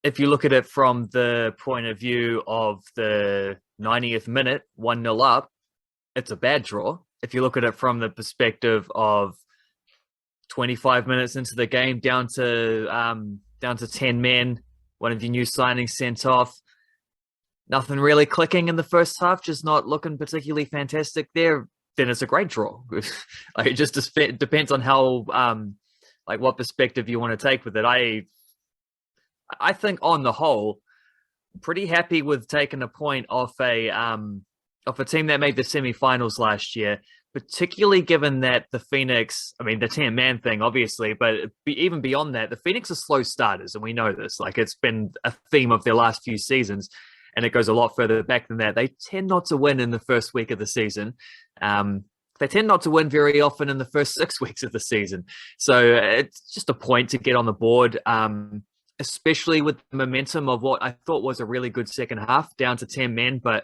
if you look at it from the point of view of the 90th minute, 1-0 up, it's a bad draw. If you look at it from the perspective of 25 minutes into the game, down to 10 men, one of your new signings sent off, nothing really clicking in the first half, just not looking particularly fantastic there, then it's a great draw. Like, it just depends on how like what perspective you want to take with it. I think on the whole, pretty happy with taking a point off a team that made the semi-finals last year, particularly given that the Phoenix, I mean, the 10-man thing, obviously, but even beyond that, the Phoenix are slow starters, and we know this. Like, it's been a theme of their last few seasons, and it goes a lot further back than that. They tend not to win in the first week of the season. They tend not to win very often in the first 6 weeks of the season. So it's just a point to get on the board, especially with the momentum of what I thought was a really good second half, down to 10 men, but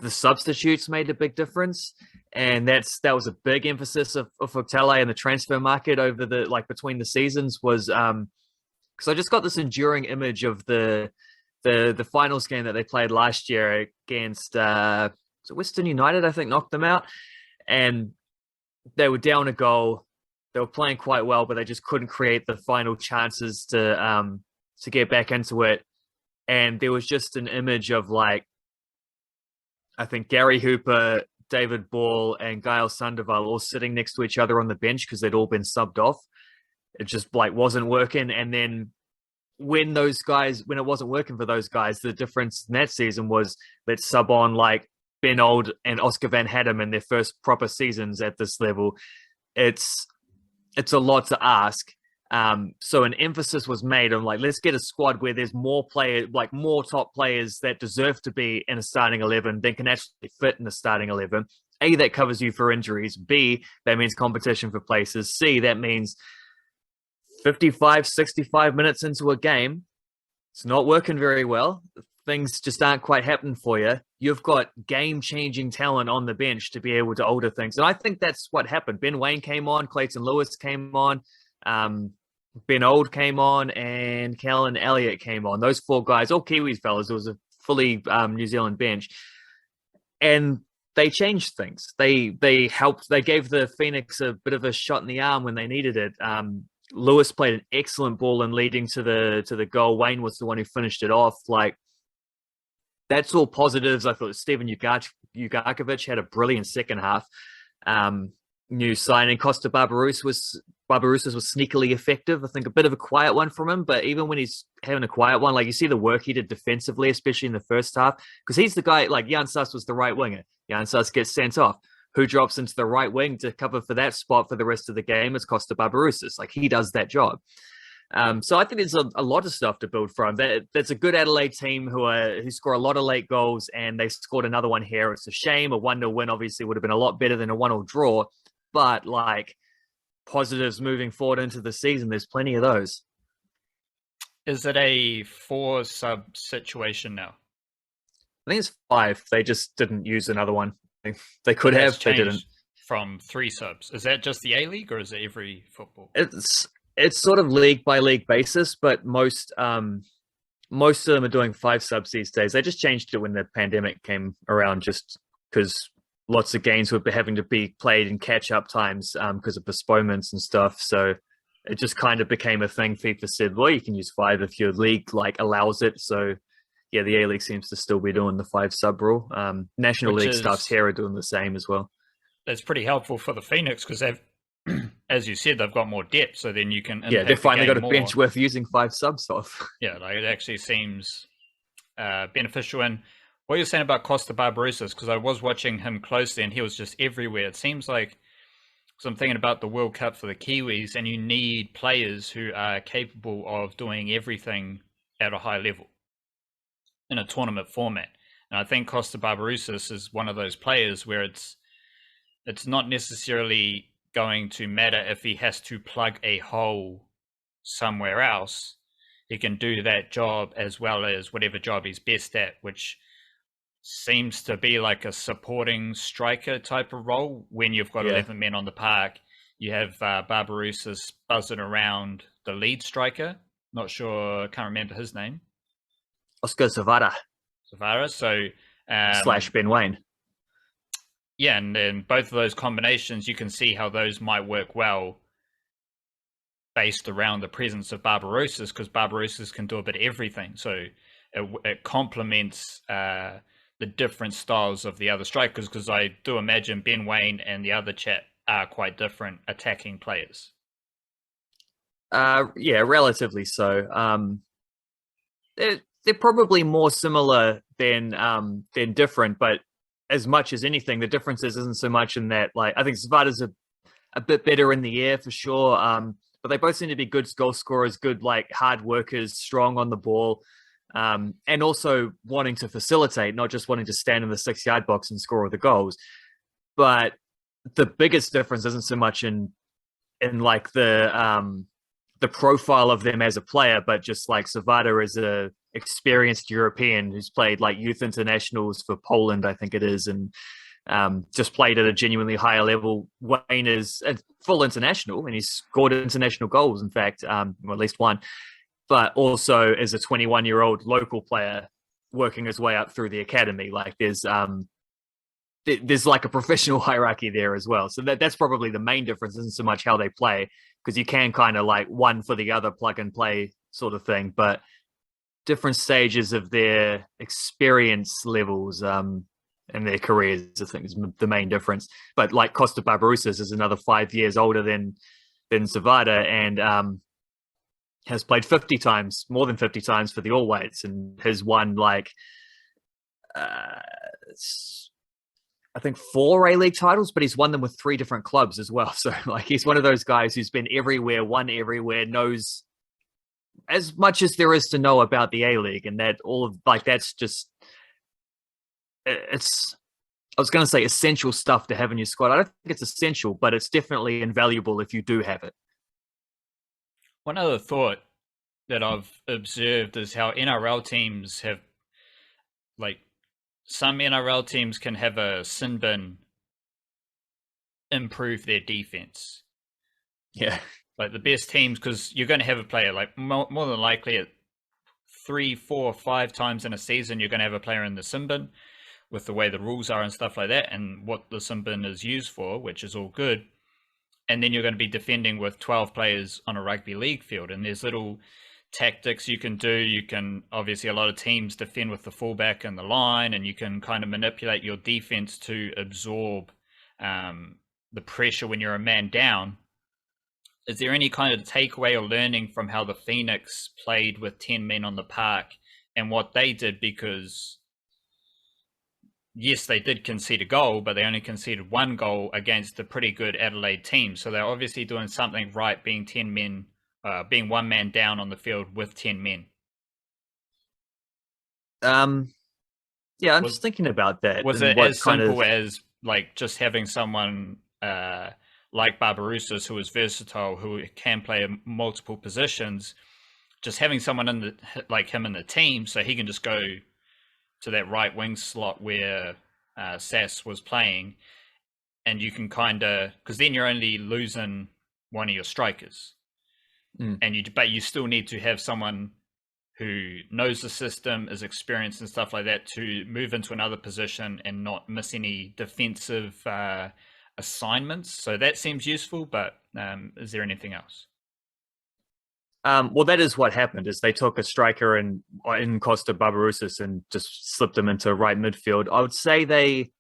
the substitutes made a big difference. And that was a big emphasis of Otele and the transfer market over the, like, between the seasons, was because I just got this enduring image of the finals game that they played last year against Western United, I think, knocked them out. And they were down a goal. They were playing quite well, but they just couldn't create the final chances to get back into it. And there was just an image of, like, I think Gary Hooper, David Ball, and Gail Sandoval all sitting next to each other on the bench because they'd all been subbed off. It just, like, wasn't working. And then when it wasn't working for those guys, the difference in that season was, let's sub on, like, Ben Old and Oscar Van Hattem in their first proper seasons at this level. It's a lot to ask. So an emphasis was made on, like, let's get a squad where there's more players, like more top players that deserve to be in a starting 11 than can actually fit in a starting 11. A, that covers you for injuries. B, that means competition for places. C, that means 55, 65 minutes into a game, it's not working very well. Things just aren't quite happening for you. You've got game-changing talent on the bench to be able to alter things. And I think that's what happened. Ben Wayne came on, Clayton Lewis came on, Ben Old came on, and Callan Elliott came on. Those four guys, all Kiwis fellas. It was a fully New Zealand bench. And they changed things. They helped. They gave the Phoenix a bit of a shot in the arm when they needed it. Lewis played an excellent ball in leading to the goal. Wayne was the one who finished it off. Like, that's all positives. I thought Steven Ugarkovic had a brilliant second half. New signing Costa Barbarouses was sneakily effective. I think a bit of a quiet one from him, but even when he's having a quiet one, like, you see the work he did defensively, especially in the first half, because he's the guy, like, Jan Suss was the right winger. Jan Suss gets sent off. Who drops into the right wing to cover for that spot for the rest of the game? It's Costa Barbarouses. Like, he does that job. So I think there's a lot of stuff to build from. That's a good Adelaide team who score a lot of late goals, and they scored another one here. It's a shame. A 1-0 win obviously would have been a lot better than a 1-1 draw, but, like, positives moving forward into the season, there's plenty of those. Is it a 4-sub situation now? I think it's 5. They just didn't use another one. They could have, they didn't. From 3 subs. Is that just the A-League, or is it every football? It's sort of league by league basis, but most of them are doing 5 subs these days. They just changed it when the pandemic came around, just because lots of games were having to be played in catch-up times because of postponements and stuff. So it just kind of became a thing. FIFA said, well, you can use 5 if your league, like, allows it. So yeah, the A-League seems to still be doing the 5 sub rule. National League stuffs here are doing the same as well. That's pretty helpful for the Phoenix because they've, as you said, they've got more depth, so then you can they finally got a bench worth using 5 subs off. Yeah, like, it actually seems beneficial. And what you're saying about Costa Barbarouses, because I was watching him closely and he was just everywhere. It seems like, because I'm thinking about the World Cup for the Kiwis, and you need players who are capable of doing everything at a high level in a tournament format. And I think Costa Barbarouses is one of those players where it's not necessarily going to matter if he has to plug a hole somewhere else. He can do that job as well as whatever job he's best at, which seems to be like a supporting striker type of role. When you've got 11 men on the park, you have Barbarouses buzzing around the lead striker. Not sure, can't remember his name. Oscar Zavada Savara. So slash Ben Wayne. yeah, and then both of those combinations, you can see how those might work well based around the presence of Barbarosas, because Barbarosas can do a bit of everything. So it complements the different styles of the other strikers, because I do imagine Ben Wayne and the other chap are quite different attacking players. Yeah, relatively so. They're probably more similar than different, but as much as anything, the differences isn't so much in that. Like, I think Zavada's a bit better in the air for sure. But they both seem to be good goal scorers, good like hard workers, strong on the ball, and also wanting to facilitate, not just wanting to stand in the 6-yard box and score all the goals. But the biggest difference isn't so much in like the profile of them as a player, but just like Zavada is a experienced European who's played like youth internationals for Poland, I think it is, and just played at a genuinely higher level. Wayne is a full international and he's scored international goals, in fact, or at least one, but also as a 21-year-old local player working his way up through the academy. Like there's like a professional hierarchy there as well. So that's probably the main difference, isn't so much how they play, because you can kind of like one for the other plug and play sort of thing, but different stages of their experience levels in their careers, I think, is the main difference. But like Costa Barbarouses is another 5 years older than Zavada, and has played 50 times, more than 50 times for the All Whites, and has won like I think 4 A-League titles, but he's won them with 3 different clubs as well. So like he's one of those guys who's been everywhere, won everywhere, knows as much as there is to know about the A-League, and that all of like that's just it's I was going to say essential stuff to have in your squad. I don't think it's essential, but it's definitely invaluable if you do have it. One other thought that I've observed is how NRL teams have, like, some NRL teams can have a sin bin improve their defense. Yeah. Like the best teams, because you're going to have a player, like more than likely at 3, 4, 5 times in a season, you're going to have a player in the sin bin with the way the rules are and stuff like that, and what the sin bin is used for, which is all good. And then you're going to be defending with 12 players on a rugby league field, and there's little tactics you can do. You can, obviously, a lot of teams defend with the fullback and the line, and you can kind of manipulate your defense to absorb the pressure when you're a man down. Is there any kind of takeaway or learning from how the Phoenix played with 10 men on the park and what they did? Because yes, they did concede a goal, but they only conceded 1 goal against a pretty good Adelaide team. So they're obviously doing something right, being 10 men, being 1 man down on the field with 10 men. Yeah, I'm just thinking about that. Was it as simple as like just having someone like Barbarouses, who is versatile, who can play multiple positions, just having someone in the like him in the team, so he can just go to that right wing slot where Sass was playing, and you can kind of, because then you're only losing one of your strikers, and but you still need to have someone who knows the system, is experienced and stuff like that, to move into another position and not miss any defensive assignments. So that seems useful, but is there anything else? Well, that is what happened. Is they took a striker in Costa Barbarouses and just slipped him into right midfield. I would say they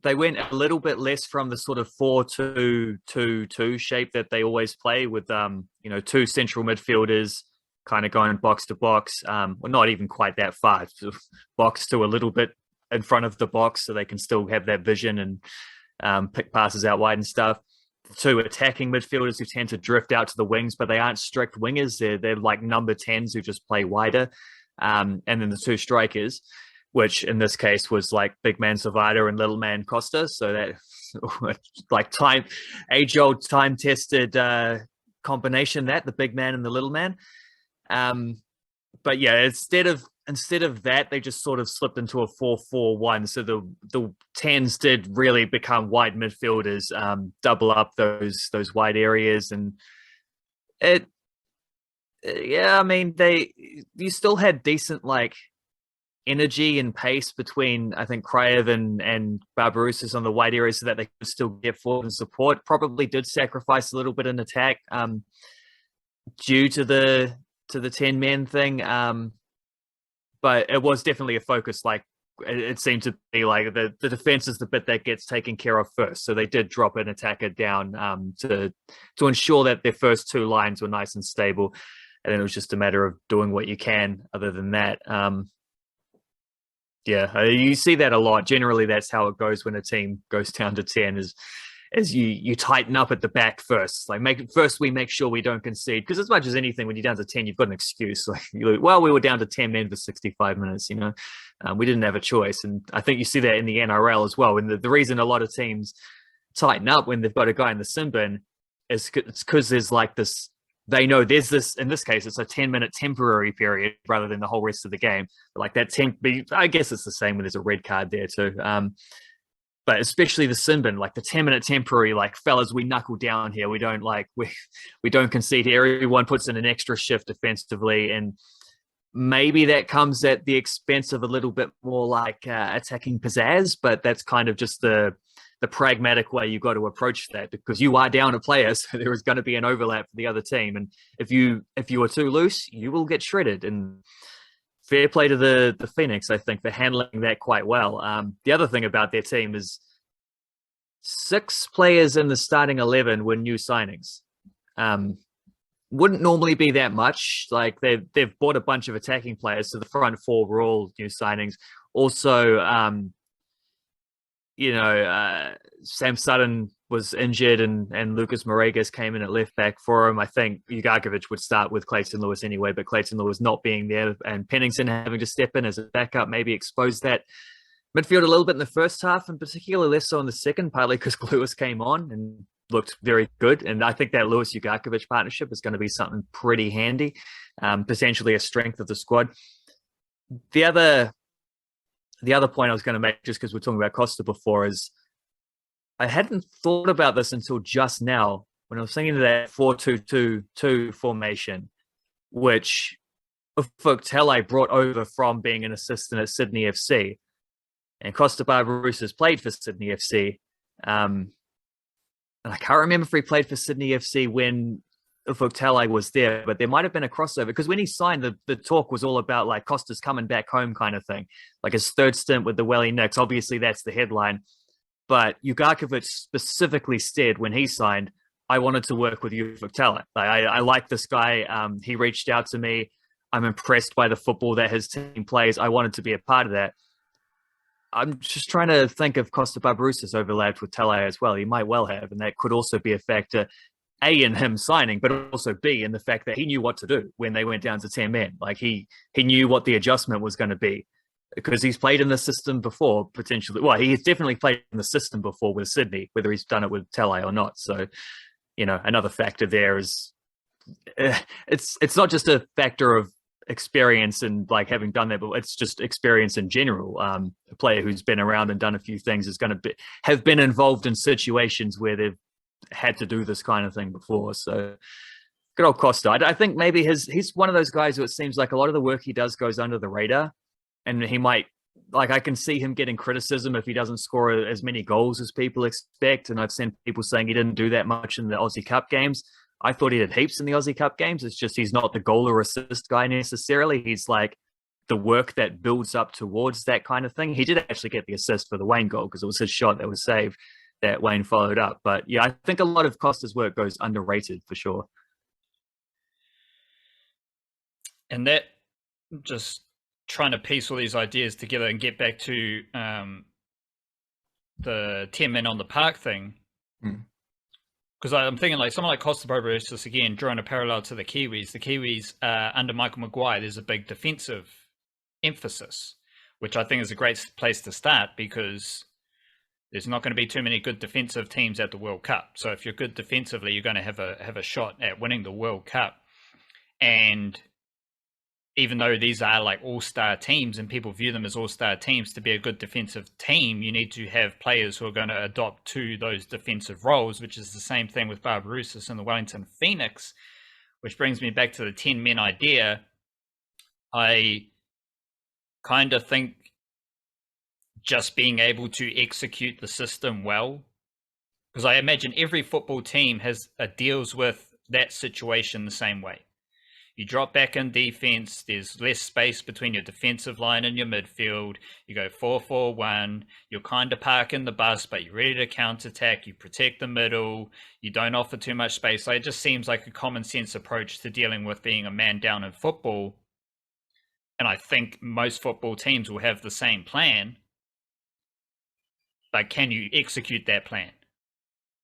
went a little bit less from the sort of 4-2-2-2 shape that they always play with 2 central midfielders kind of going box to box. Well, not even quite that far, box to a little bit in front of the box, so they can still have that vision and pick passes out wide and stuff. 2 attacking midfielders who tend to drift out to the wings, but they aren't strict wingers. They're like number 10s who just play wider. And then the 2 strikers, which in this case was like big man Zavada and little man Costa. So that like age-old time-tested combination, that the big man and the little man. But yeah, instead of that, they just sort of slipped into a 4-4-1. So the 10s did really become wide midfielders, double up those wide areas, and it Yeah, I mean you still had decent like energy and pace between I think Kraev and Barbarouses on the wide areas so that they could still get forward and support. Probably did sacrifice a little bit in attack due to the 10 men thing. But it was definitely a focus. Like it seemed to be like the defense is the bit that gets taken care of first. So they did drop an attacker down to ensure that their first two lines were nice and stable. And then it was just a matter of doing what you can. Other than that, yeah, you see that a lot. Generally, that's how it goes when a team goes down to 10 is you tighten up at the back first. Like we make sure we don't concede. Because as much as anything, when you're down to 10, you've got an excuse. Like, well, we were down to 10 men for 65 minutes, we didn't have a choice. And I think you see that in the NRL as well. And the reason a lot of teams tighten up when they've got a guy in the sin bin is it's because there's like this, they know there's this, in this case, it's a 10-minute temporary period rather than the whole rest of the game. Like that I guess it's the same when there's a red card there too. But especially the sin bin, like the 10-minute temporary, like fellas, we knuckle down here. We don't we don't concede here. Everyone puts in an extra shift defensively, and maybe that comes at the expense of a little bit more like attacking pizzazz. But that's kind of just the pragmatic way you got to approach that, because you are down a player, so there is going to be an overlap for the other team, and if you are too loose, you will get shredded. And fair play to the Phoenix, I think, for handling that quite well. The other thing about their team is 6 players in the starting 11 were new signings. Wouldn't normally be that much. Like they've bought a bunch of attacking players, so the front 4 were all new signings. Also, Sam Sutton was injured and Lucas Moregas came in at left back for him. I think Ugarkovic would start with Clayton Lewis anyway, but Clayton Lewis not being there and Pennington having to step in as a backup maybe exposed that midfield a little bit in the first half, and particularly less so in the second, partly because Lewis came on and looked very good. And I think that Lewis-Ugarkovic partnership is going to be something pretty handy, potentially a strength of the squad. The other point I was going to make, just because we're talking about Costa before, is I hadn't thought about this until just now when I was thinking of that 4-2-2-2 formation, which Ufuk Talay brought over from being an assistant at Sydney FC. And Costa Barbarouses played for Sydney FC. And I can't remember if he played for Sydney FC when Ufuk Talay was there, but there might have been a crossover, because when he signed, the talk was all about like Costa's coming back home kind of thing, like his third stint with the Wellington Knicks. Obviously, that's the headline. But Ugarkovic specifically said when he signed, I wanted to work with Ufuk Talay. I like this guy. He reached out to me. I'm impressed by the football that his team plays. I wanted to be a part of that. I'm just trying to think if Costa Barbarouses overlapped with Talay as well. He might well have, and that could also be a factor, A, in him signing, but also B, in the fact that he knew what to do when they went down to 10 men. Like he knew what the adjustment was going to be, because he's played in the system before, potentially. Well, he's definitely played in the system before with Sydney, whether he's done it with Talay or not. So, another factor there is it's not just a factor of experience and like having done that, but it's just experience in general. A player who's been around and done a few things is going to have been involved in situations where they've had to do this kind of thing before. So good old Costa. I think maybe he's one of those guys who it seems like a lot of the work he does goes under the radar, and he might, like, I can see him getting criticism if he doesn't score as many goals as people expect. And I've seen people saying he didn't do that much in the Aussie Cup games. I thought he did heaps in the Aussie Cup games. It's just he's not the goal or assist guy necessarily. He's like the work that builds up towards that kind of thing. He did actually get the assist for the Wayne goal because it was his shot that was saved that Wayne followed up. But yeah, I think a lot of Costa's work goes underrated for sure. And that, just trying to piece all these ideas together and get back to the 10 men on the park thing. Because I'm thinking like someone like Costa Barbarouses, again, drawing a parallel to the Kiwis. The Kiwis, under Michael Maguire, there's a big defensive emphasis, which I think is a great place to start, because there's not going to be too many good defensive teams at the World Cup. So if you're good defensively, you're going to have a shot at winning the World Cup. And even though these are like all-star teams and people view them as all-star teams, to be a good defensive team, you need to have players who are going to adopt to those defensive roles, which is the same thing with Barbarouses and the Wellington Phoenix, which brings me back to the 10 men idea. I kind of think just being able to execute the system well, because I imagine every football team deals with that situation the same way. You drop back in defense, there's less space between your defensive line and your midfield. You go 4-4-1, you're kind of parking the bus, but you're ready to counterattack. You protect the middle, you don't offer too much space. Like, it just seems like a common sense approach to dealing with being a man down in football. And I think most football teams will have the same plan. But can you execute that plan?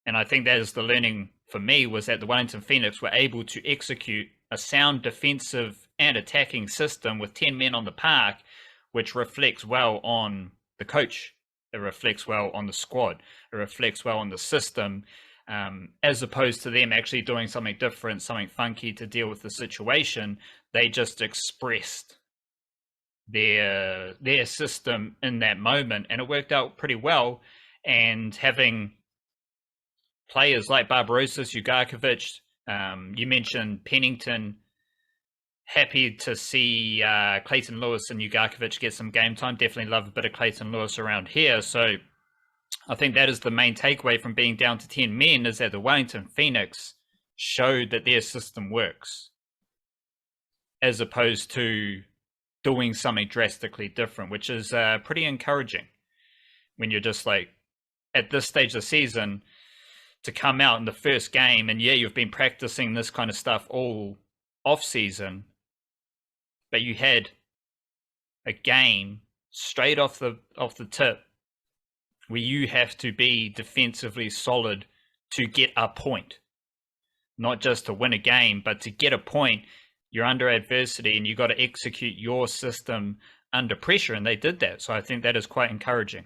And I think that is the learning for me, was that the Wellington Phoenix were able to execute a sound defensive and attacking system with 10 men on the park, which reflects well on the coach. It reflects well on the squad. It reflects well on the system, as opposed to them actually doing something different, something funky to deal with the situation. They just expressed their system in that moment, and it worked out pretty well. And having players like Barbarouses, Ugarkovic, you mentioned Pennington. Happy to see Clayton Lewis and Ugarkovic get some game time. Definitely love a bit of Clayton Lewis around here. So I think that is the main takeaway from being down to 10 men, is that the Wellington Phoenix showed that their system works, as opposed to doing something drastically different, which is pretty encouraging when you're just like, at this stage of the season, to come out in the first game, and you've been practicing this kind of stuff all off season, but you had a game straight off the tip where you have to be defensively solid to get a point, not just to win a game, but to get a point. You're under adversity and you got to execute your system under pressure, and they did that. So I think that is quite encouraging.